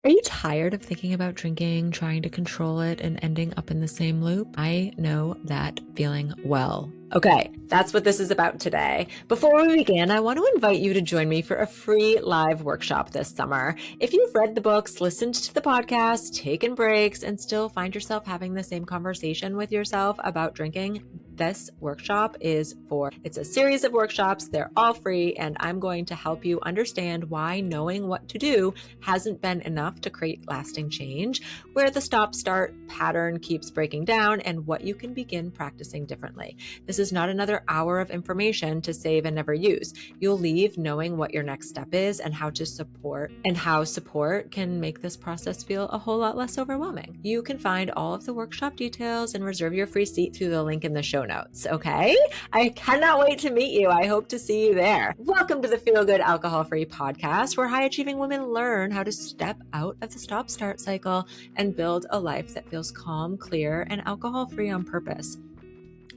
Are you tired of thinking about drinking, trying to control it, and ending up in the same loop? I know that feeling well. Okay, that's what this is about today. Before we begin, I want to invite you to join me for a free live workshop this summer. If you've read the books, listened to the podcast, taken breaks, and still find yourself having the same conversation with yourself about drinking, this workshop it's a series of workshops. They're all free, and I'm going to help you understand why knowing what to do hasn't been enough to create lasting change, where the stop-start pattern keeps breaking down, and what you can begin practicing differently. This is not another hour of information to save and never use. You'll leave knowing what your next step is and how support can make this process feel a whole lot less overwhelming. You can find all of the workshop details and reserve your free seat through the link in the show notes, okay? I cannot wait to meet you. I hope to see you there. Welcome to the Feel Good Alcohol-Free podcast, where high-achieving women learn how to step out of the stop-start cycle and build a life that feels calm, clear, and alcohol-free on purpose.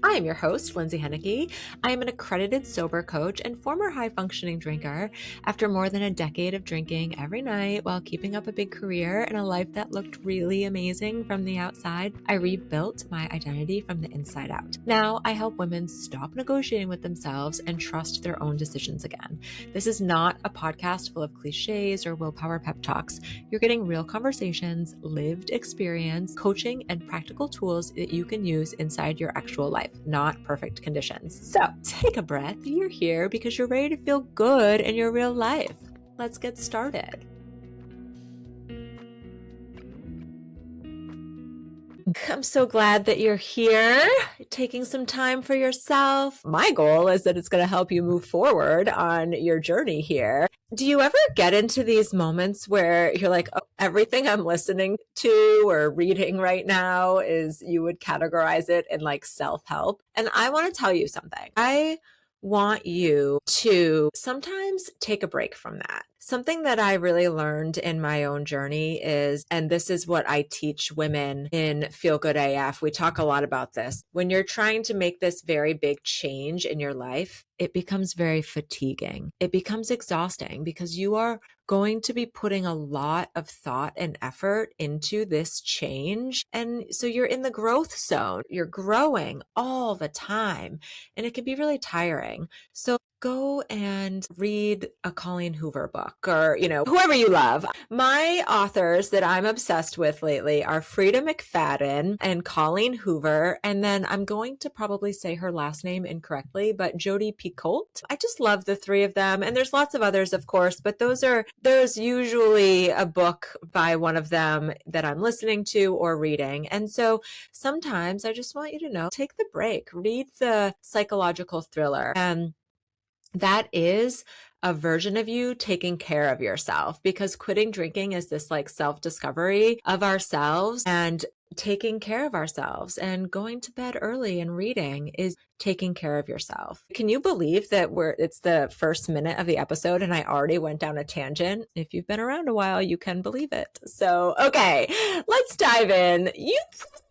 I am your host, Lindsay. I am an accredited sober coach and former high-functioning drinker. After more than a decade of drinking every night while keeping up a big career and a life that looked really amazing from the outside, I rebuilt my identity from the inside out. Now, I help women stop negotiating with themselves and trust their own decisions again. This is not a podcast full of cliches or willpower pep talks. You're getting real conversations, lived experience, coaching, and practical tools that you can use inside your actual life, not perfect conditions. So take a breath. You're here because you're ready to feel good in your real life. Let's get started. I'm so glad that you're here, taking some time for yourself. My goal is that it's going to help you move forward on your journey here. Do you ever get into these moments where you're like, oh, everything I'm listening to or reading right now is, you would categorize it in like self-help? And I want to tell you something. I want you to sometimes take a break from that. Something that I really learned in my own journey is, and this is what I teach women in Feel Good AF, we talk a lot about this. When you're trying to make this very big change in your life, it becomes very fatiguing. It becomes exhausting because you are going to be putting a lot of thought and effort into this change. And so you're in the growth zone. You're growing all the time, and it can be really tiring. So go and read a Colleen Hoover book, or, whoever you love. My authors that I'm obsessed with lately are Frida McFadden and Colleen Hoover. And then I'm going to probably say her last name incorrectly, but Jodi Picoult. I just love the three of them. And there's lots of others, of course, but there's usually a book by one of them that I'm listening to or reading. And so sometimes I just want you to know, take the break, read the psychological thriller. And that is a version of you taking care of yourself, because quitting drinking is this like self-discovery of ourselves, and taking care of ourselves and going to bed early and reading is taking care of yourself. Can you believe that it's the first minute of the episode and I already went down a tangent? If you've been around a while, you can believe it. So, okay, let's dive in. You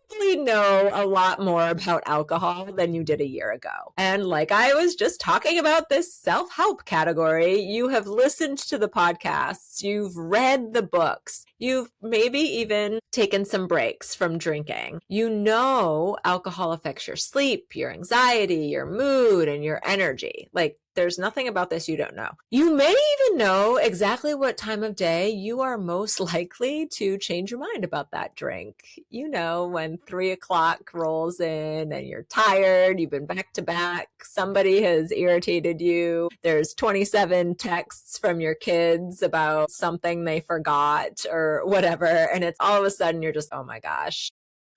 probably know a lot more about alcohol than you did a year ago. And like I was just talking about this self-help category, you have listened to the podcasts, you've read the books, you've maybe even taken some breaks from drinking. You know alcohol affects your sleep, your anxiety, your mood, and your energy. Like, there's nothing about this you don't know. You may even know exactly what time of day you are most likely to change your mind about that drink. You know, when 3 o'clock rolls in and you're tired, you've been back to back, somebody has irritated you, there's 27 texts from your kids about something they forgot or whatever, and it's all of a sudden you're just, oh my gosh,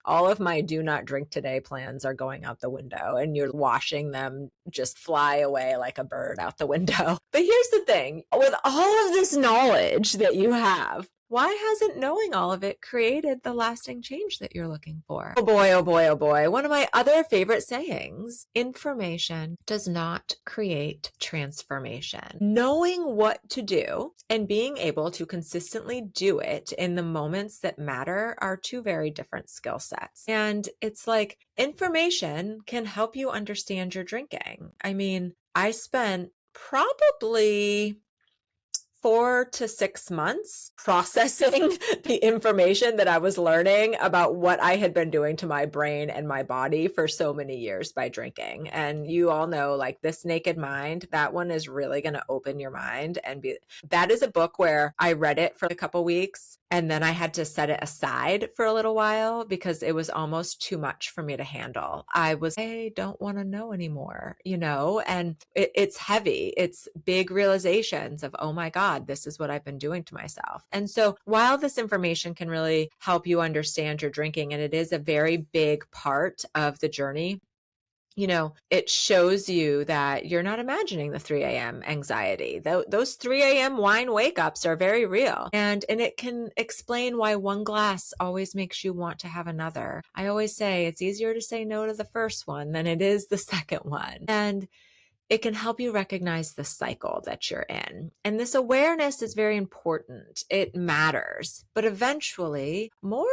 all of my do not drink today plans are going out the window, and you're watching them just fly away like a bird out the window. But here's the thing, with all of this knowledge that you have, why hasn't knowing all of it created the lasting change that you're looking for? Oh boy, oh boy, oh boy. One of my other favorite sayings, information does not create transformation. Knowing what to do and being able to consistently do it in the moments that matter are two very different skill sets. And it's like, information can help you understand your drinking. I mean, I spent probably 4 to 6 months processing the information that I was learning about what I had been doing to my brain and my body for so many years by drinking. And you all know, like, This Naked Mind, that one is really going to open your mind that is a book where I read it for a couple weeks and then I had to set it aside for a little while because it was almost too much for me to handle. I don't want to know anymore, and it's heavy. It's big realizations of, oh my God, this is what I've been doing to myself. And so while this information can really help you understand your drinking, and it is a very big part of the journey, it shows you that you're not imagining the 3 a.m. anxiety. Those 3 a.m. wine wake-ups are very real. And it can explain why one glass always makes you want to have another. I always say it's easier to say no to the first one than it is the second one. And it can help you recognize the cycle that you're in. And this awareness is very important. It matters. But eventually, more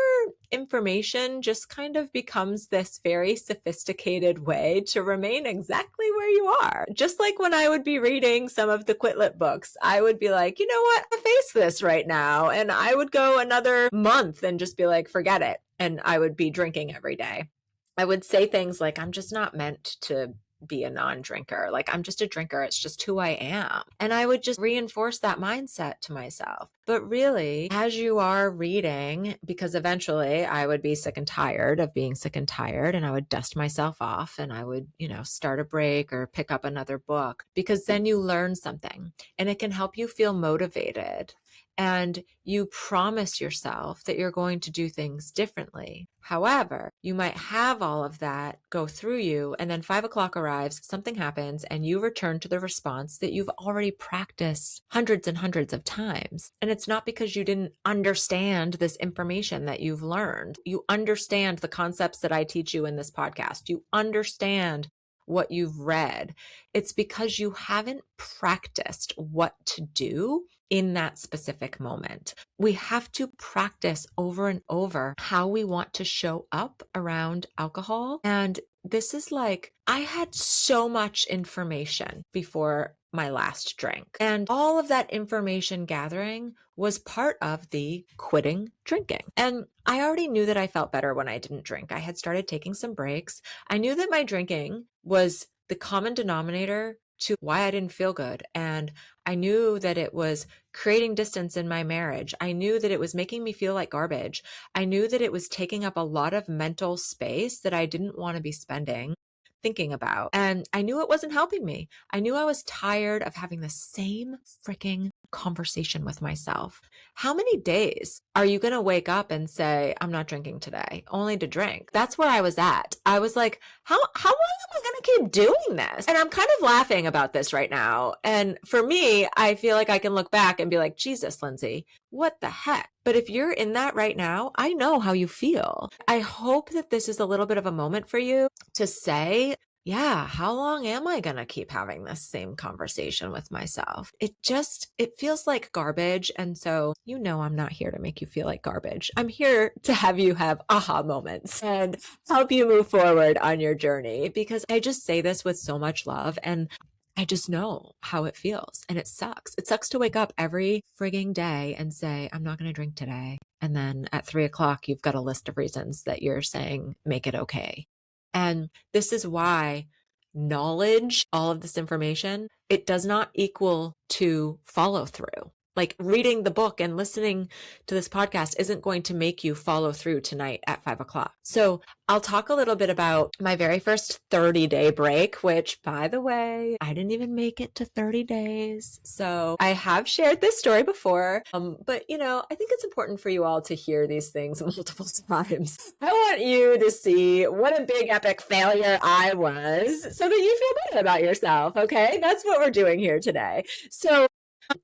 information just kind of becomes this very sophisticated way to remain exactly where you are. Just like when I would be reading some of the Quitlet books, I would be like, you know what? I face this right now. And I would go another month and just be like, forget it. And I would be drinking every day. I would say things like, I'm just not meant to be a non-drinker. Like, I'm just a drinker. It's just who I am. And I would just reinforce that mindset to myself. But really, as you are reading, because eventually I would be sick and tired of being sick and tired, and I would dust myself off and I would, start a break or pick up another book, because then you learn something and it can help you feel motivated. And you promise yourself that you're going to do things differently. However, you might have all of that go through you, and then 5 o'clock arrives, something happens, and you return to the response that you've already practiced hundreds and hundreds of times. And it's not because you didn't understand this information that you've learned. You understand the concepts that I teach you in this podcast. You understand what you've read. It's because you haven't practiced what to do in that specific moment. We have to practice over and over how we want to show up around alcohol. And this is like, I had so much information before my last drink. And all of that information gathering was part of the quitting drinking. And I already knew that I felt better when I didn't drink. I had started taking some breaks. I knew that my drinking was the common denominator to why I didn't feel good. And I knew that it was creating distance in my marriage. I knew that it was making me feel like garbage. I knew that it was taking up a lot of mental space that I didn't want to be spending thinking about. And I knew it wasn't helping me. I knew I was tired of having the same freaking conversation with myself. How many days are you going to wake up and say, I'm not drinking today, only to drink? That's where I was at. I was like, how long am I going to keep doing this? And I'm kind of laughing about this right now. And for me, I feel like I can look back and be like, Jesus, Lindsay, what the heck? But if you're in that right now, I know how you feel. I hope that this is a little bit of a moment for you to say, yeah, how long am I going to keep having this same conversation with myself? It feels like garbage. And so, I'm not here to make you feel like garbage. I'm here to have you have aha moments and help you move forward on your journey, because I just say this with so much love, and I just know how it feels, and it sucks. It sucks to wake up every frigging day and say, I'm not going to drink today. And then at 3 o'clock, you've got a list of reasons that you're saying, make it okay. And this is why knowledge, all of this information, it does not equal to follow through. Like, reading the book and listening to this podcast isn't going to make you follow through tonight at 5 o'clock. So I'll talk a little bit about my very first 30-day break, which, by the way, I didn't even make it to 30 days. So I have shared this story before, but I think it's important for you all to hear these things multiple times. I want you to see what a big epic failure I was so that you feel better about yourself. Okay. That's what we're doing here today. So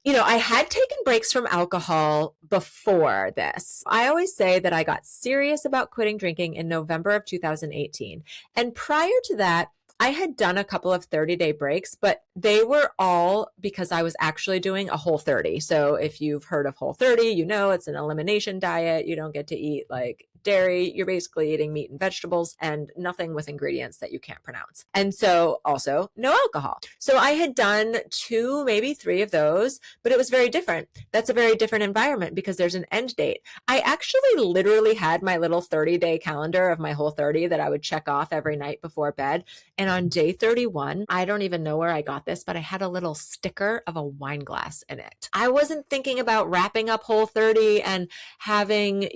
I had taken breaks from alcohol before this. I always say that I got serious about quitting drinking in November of 2018. And prior to that, I had done a couple of 30-day breaks, but they were all because I was actually doing a Whole30. So if you've heard of Whole30, it's an elimination diet. You don't get to eat like dairy, you're basically eating meat and vegetables and nothing with ingredients that you can't pronounce. And so also no alcohol. So I had done 2, maybe 3 of those, but it was very different. That's a very different environment because there's an end date. I actually literally had my little 30-day calendar of my Whole30 that I would check off every night before bed. And on day 31, I don't even know where I got this, but I had a little sticker of a wine glass in it. I wasn't thinking about wrapping up Whole30 and having,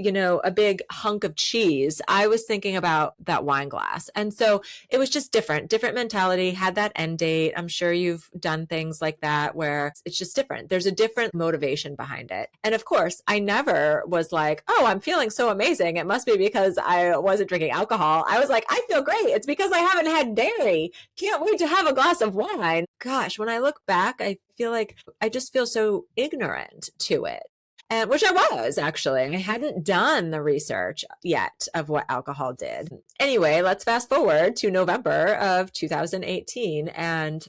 a big hunk of cheese. I was thinking about that wine glass. And so it was just different mentality, had that end date. I'm sure you've done things like that where it's just different. There's a different motivation behind it. And of course, I never was like, oh, I'm feeling so amazing. It must be because I wasn't drinking alcohol. I was like, I feel great. It's because I haven't had dairy. Can't wait to have a glass of wine. Gosh, when I look back, I feel like I just feel so ignorant to it. And which I was actually. I hadn't done the research yet of what alcohol did. Anyway, let's fast forward to November of 2018. And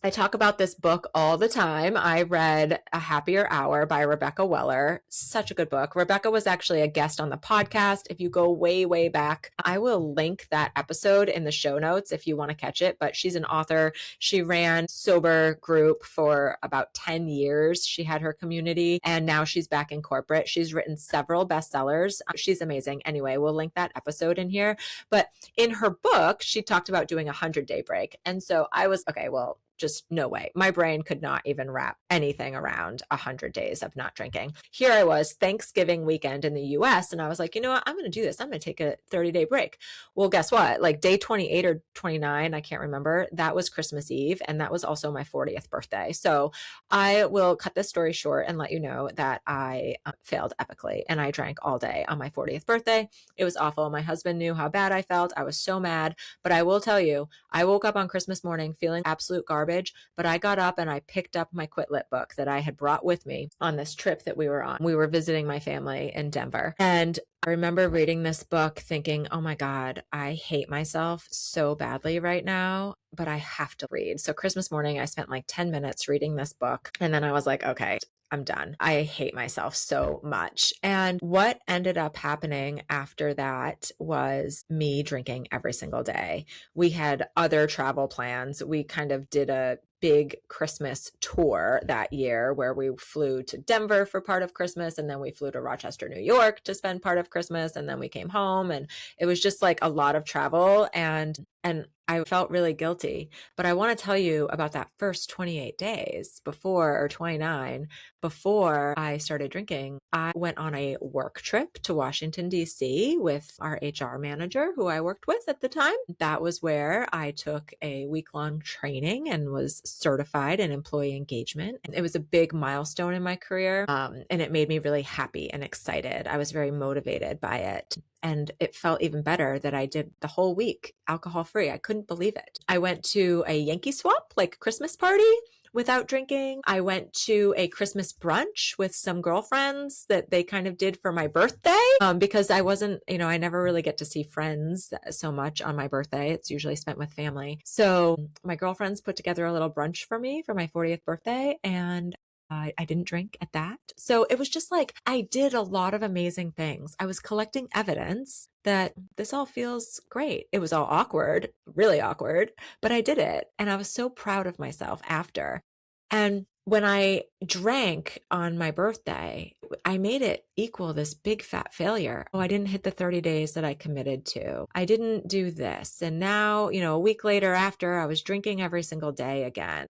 I talk about this book all the time. I read A Happier Hour by Rebecca Weller. Such a good book. Rebecca was actually a guest on the podcast. If you go way, way back, I will link that episode in the show notes if you want to catch it. But she's an author. She ran Sober Group for about 10 years. She had her community and now she's back in corporate. She's written several bestsellers. She's amazing. Anyway, we'll link that episode in here. But in her book, she talked about doing a 100-day break. And so I was, okay, well, just no way. My brain could not even wrap anything around 100 days of not drinking. Here I was, Thanksgiving weekend in the US, and I was like, you know what? I'm going to do this. I'm going to take a 30-day break. Well, guess what? Like day 28 or 29, I can't remember. That was Christmas Eve, and that was also my 40th birthday. So I will cut this story short and let you know that I failed epically, and I drank all day on my 40th birthday. It was awful. My husband knew how bad I felt. I was so mad, but I will tell you, I woke up on Christmas morning feeling absolute garbage. But I got up and I picked up my Quit Lit book that I had brought with me on this trip that we were on. We were visiting my family in Denver. And I remember reading this book thinking, oh my God, I hate myself so badly right now, but I have to read. So Christmas morning, I spent like 10 minutes reading this book. And then I was like, okay, I'm done. I hate myself so much. And what ended up happening after that was me drinking every single day. We had other travel plans. We kind of did a big Christmas tour that year where we flew to Denver for part of Christmas and then we flew to Rochester, New York to spend part of Christmas and then we came home and it was just like a lot of travel and I felt really guilty. But I want to tell you about that first 28 days before or 29 before I started drinking. I went on a work trip to Washington, D.C. with our HR manager who I worked with at the time. That was where I took a week-long training and was certified in employee engagement. It was a big milestone in my career, and it made me really happy and excited. I was very motivated by it. And it felt even better that I did the whole week alcohol-free. I couldn't believe it. I went to a Yankee swap, like Christmas party, without drinking. I went to a Christmas brunch with some girlfriends that they kind of did for my birthday because I wasn't, I never really get to see friends so much on my birthday. It's usually spent with family. So my girlfriends put together a little brunch for me for my 40th birthday and I didn't drink at that. So it was just like I did a lot of amazing things. I was collecting evidence that this all feels great. It was all awkward, really awkward, but I did it. And I was so proud of myself after. And when I drank on my birthday, I made it equal this big fat failure. Oh, I didn't hit the 30 days that I committed to. I didn't do this. And now, a week later after, I was drinking every single day again.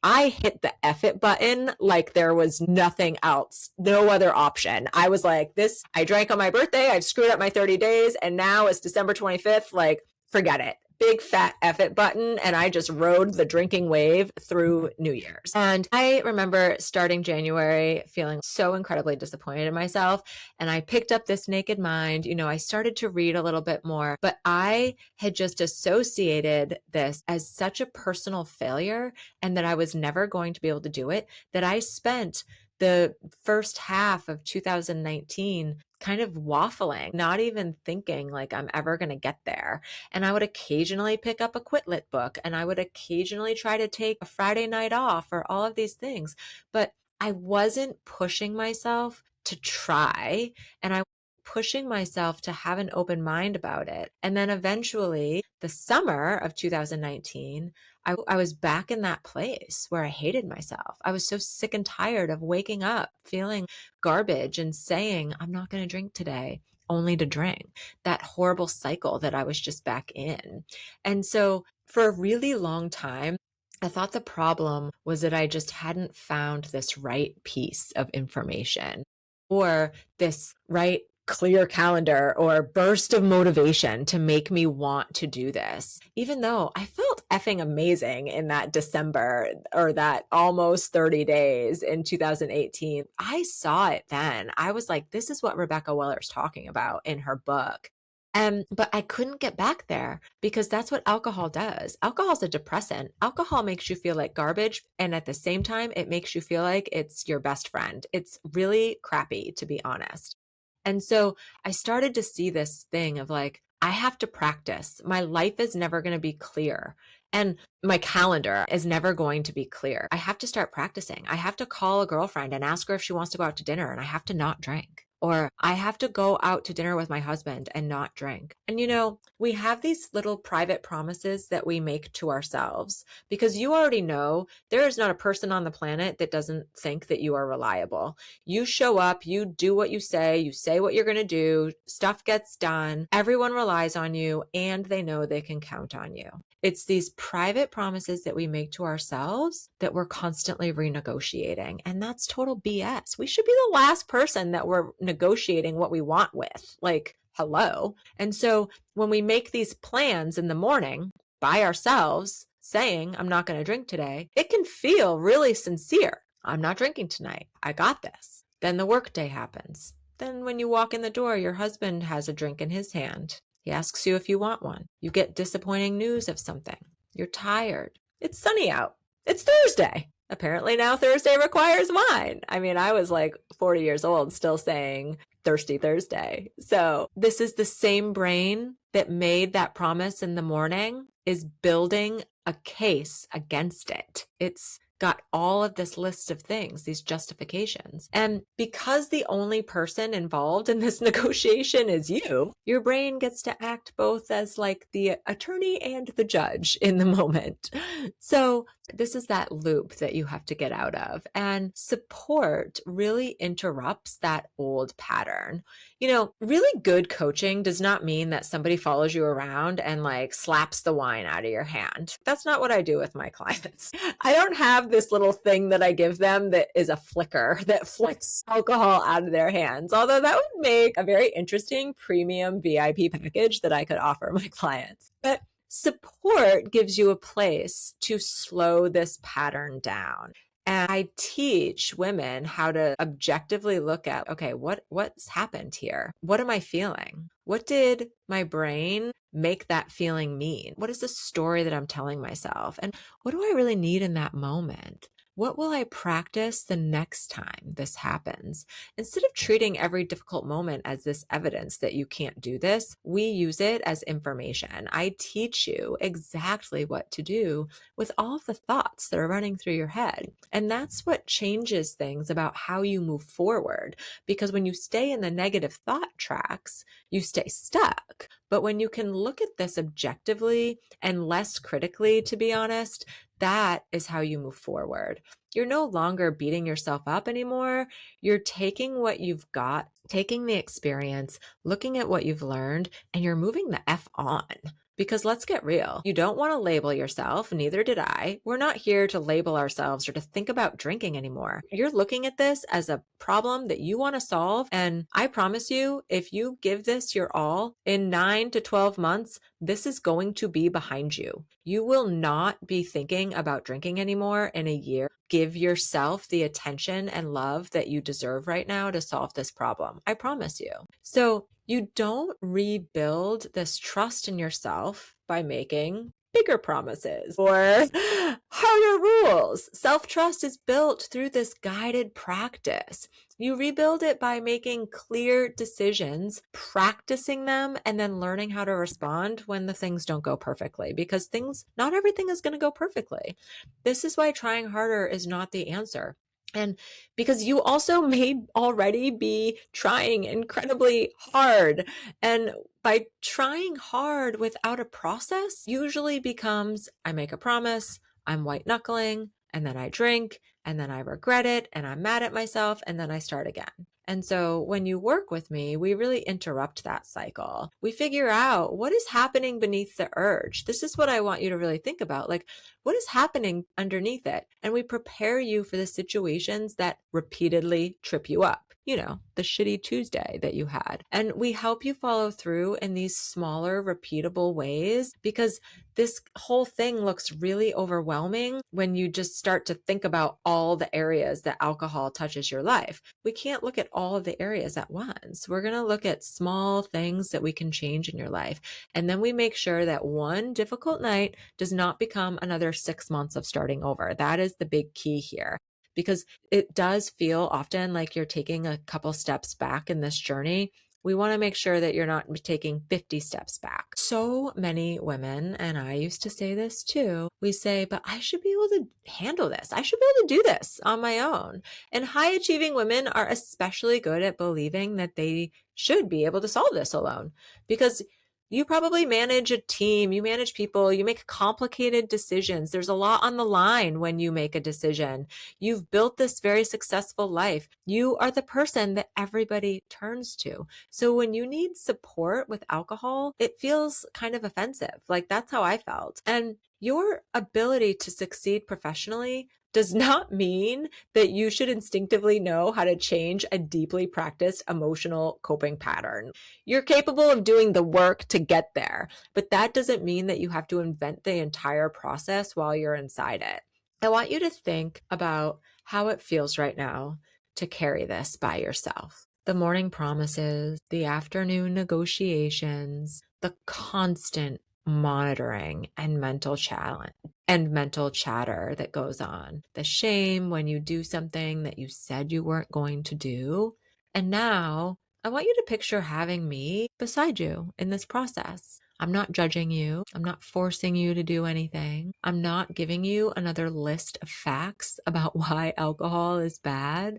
I hit the F it button like there was nothing else, no other option. I was like, I drank on my birthday, I've screwed up my 30 days, and now it's December 25th, like, forget it. Big fat F it button, and I just rode the drinking wave through New Year's. And I remember starting January feeling so incredibly disappointed in myself, and I picked up this Naked Mind. I started to read a little bit more, but I had just associated this as such a personal failure and that I was never going to be able to do it, that I spent the first half of 2019 kind of waffling, not even thinking like I'm ever going to get there. And I would occasionally pick up a Quit Lit book and I would occasionally try to take a Friday night off or all of these things. But I wasn't pushing myself to try and I pushing myself to have an open mind about it. And then eventually, the summer of 2019, I was back in that place where I hated myself. I was so sick and tired of waking up feeling garbage and saying, I'm not going to drink today, only to drink. That horrible cycle that I was just back in. And so for a really long time, I thought the problem was that I just hadn't found this right piece of information or this right clear calendar or burst of motivation to make me want to do this. Even though I felt effing amazing in that December or that almost 30 days in 2018, I saw it then. I was like, this is what Rebecca Weller's talking about in her book. But I couldn't get back there because that's what alcohol does. Alcohol's a depressant. Alcohol makes you feel like garbage. And at the same time, it makes you feel like it's your best friend. It's really crappy, to be honest. And so I started to see this thing of like, I have to practice. My life is never going to be clear. And my calendar is never going to be clear. I have to start practicing. I have to call a girlfriend and ask her if she wants to go out to dinner, and I have to not drink. Or I have to go out to dinner with my husband and not drink. And we have these little private promises that we make to ourselves because you already know there is not a person on the planet that doesn't think that you are reliable. You show up, you do what you say what you're going to do, stuff gets done, everyone relies on you, and they know they can count on you. It's these private promises that we make to ourselves that we're constantly renegotiating. And that's total BS. We should be the last person that we're negotiating what we want with. Like, hello. And so when we make these plans in the morning by ourselves saying, I'm not going to drink today, it can feel really sincere. I'm not drinking tonight. I got this. Then the workday happens. Then when you walk in the door, your husband has a drink in his hand. He asks you if you want one. You get disappointing news of something. You're tired. It's sunny out. It's Thursday. Apparently now Thursday requires wine. I mean, I was like 40 years old still saying Thirsty Thursday. So this is the same brain that made that promise in the morning is building a case against it. It's got all of this list of things, these justifications. And because the only person involved in this negotiation is you, your brain gets to act both as like the attorney and the judge in the moment. So this is that loop that you have to get out of. And support really interrupts that old pattern. Really good coaching does not mean that somebody follows you around and like slaps the wine out of your hand. That's not what I do with my clients. I don't have this little thing that I give them that is a flicker that flicks alcohol out of their hands. Although that would make a very interesting premium VIP package that I could offer my clients. But support gives you a place to slow this pattern down. And I teach women how to objectively look at, okay, what's happened here? What am I feeling? What did my brain make that feeling mean? What is the story that I'm telling myself? And what do I really need in that moment? What will I practice the next time this happens? Instead of treating every difficult moment as this evidence that you can't do this, we use it as information. I teach you exactly what to do with all of the thoughts that are running through your head. And that's what changes things about how you move forward. Because when you stay in the negative thought tracks, you stay stuck. But when you can look at this objectively and less critically, to be honest, that is how you move forward. You're no longer beating yourself up anymore. You're taking what you've got, taking the experience, looking at what you've learned, and you're moving the F on. Because let's get real. You don't want to label yourself. Neither did I. We're not here to label ourselves or to think about drinking anymore. You're looking at this as a problem that you want to solve. And I promise you, if you give this your all, in 9 to 12 months, this is going to be behind you. You will not be thinking about drinking anymore in a year. Give yourself the attention and love that you deserve right now to solve this problem. I promise you. So you don't rebuild this trust in yourself by making bigger promises or harder rules. Self-trust is built through this guided practice. You rebuild it by making clear decisions, practicing them, and then learning how to respond when the things don't go perfectly, because not everything is going to go perfectly. This is why trying harder is not the answer. And because you also may already be trying incredibly hard. And by trying hard without a process, usually becomes I make a promise, I'm white knuckling, and then I drink, and then I regret it, and I'm mad at myself, and then I start again. And so when you work with me, we really interrupt that cycle. We figure out what is happening beneath the urge. This is what I want you to really think about. Like, what is happening underneath it? And we prepare you for the situations that repeatedly trip you up. You know, the shitty Tuesday that you had. And we help you follow through in these smaller, repeatable ways, because this whole thing looks really overwhelming when you just start to think about all the areas that alcohol touches your life. We can't look at all of the areas at once. We're going to look at small things that we can change in your life. And then we make sure that one difficult night does not become another 6 months of starting over. That is the big key here, because it does feel often like you're taking a couple steps back in this journey. We want to make sure that you're not taking 50 steps back. So many women, and I used to say this too, we say, but I should be able to handle this. I should be able to do this on my own. And high achieving women are especially good at believing that they should be able to solve this alone, because you probably manage a team, you manage people, you make complicated decisions. There's a lot on the line when you make a decision. You've built this very successful life. You are the person that everybody turns to. So when you need support with alcohol, it feels kind of offensive. Like, that's how I felt. And your ability to succeed professionally does not mean that you should instinctively know how to change a deeply practiced emotional coping pattern. You're capable of doing the work to get there, but that doesn't mean that you have to invent the entire process while you're inside it. I want you to think about how it feels right now to carry this by yourself. The morning promises, the afternoon negotiations, the constant monitoring and mental challenge and mental chatter that goes on. The shame when you do something that you said you weren't going to do. And now I want you to picture having me beside you in this process. I'm not judging you. I'm not forcing you to do anything. I'm not giving you another list of facts about why alcohol is bad.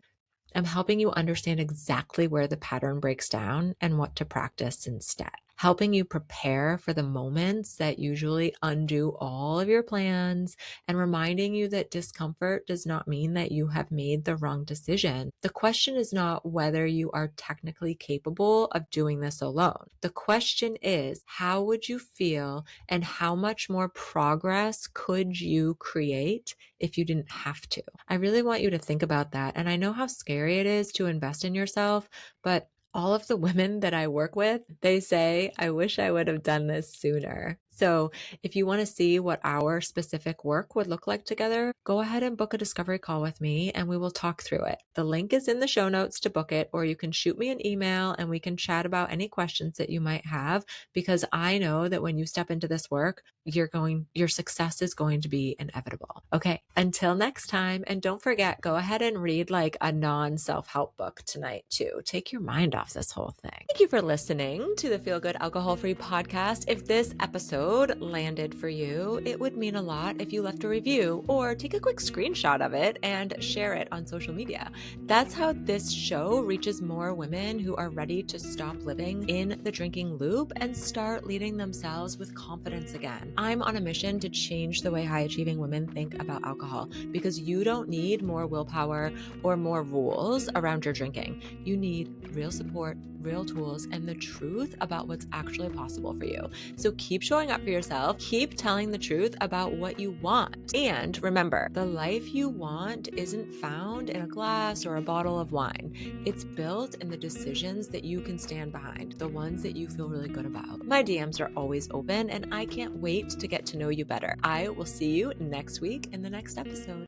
I'm helping you understand exactly where the pattern breaks down and what to practice instead. Helping you prepare for the moments that usually undo all of your plans, and reminding you that discomfort does not mean that you have made the wrong decision. The question is not whether you are technically capable of doing this alone. The question is, how would you feel and how much more progress could you create if you didn't have to? I really want you to think about that. And I know how scary it is to invest in yourself, but all of the women that I work with, they say, I wish I would have done this sooner. So if you want to see what our specific work would look like together, go ahead and book a discovery call with me and we will talk through it. The link is in the show notes to book it, or you can shoot me an email and we can chat about any questions that you might have, because I know that when you step into this work, your success is going to be inevitable. Okay, until next time. And don't forget, go ahead and read like a non-self-help book tonight too. Take your mind off this whole thing. Thank you for listening to the Feel Good Alcohol Free podcast. If this episode landed for you, it would mean a lot if you left a review or take a quick screenshot of it and share it on social media. That's how this show reaches more women who are ready to stop living in the drinking loop and start leading themselves with confidence again. I'm on a mission to change the way high-achieving women think about alcohol, because you don't need more willpower or more rules around your drinking. You need real support, real tools, and the truth about what's actually possible for you. So keep showing up for yourself, keep telling the truth about what you want. And remember, the life you want isn't found in a glass or a bottle of wine. It's built in the decisions that you can stand behind, the ones that you feel really good about. My DMs are always open and I can't wait to get to know you better. I will see you next week in the next episode.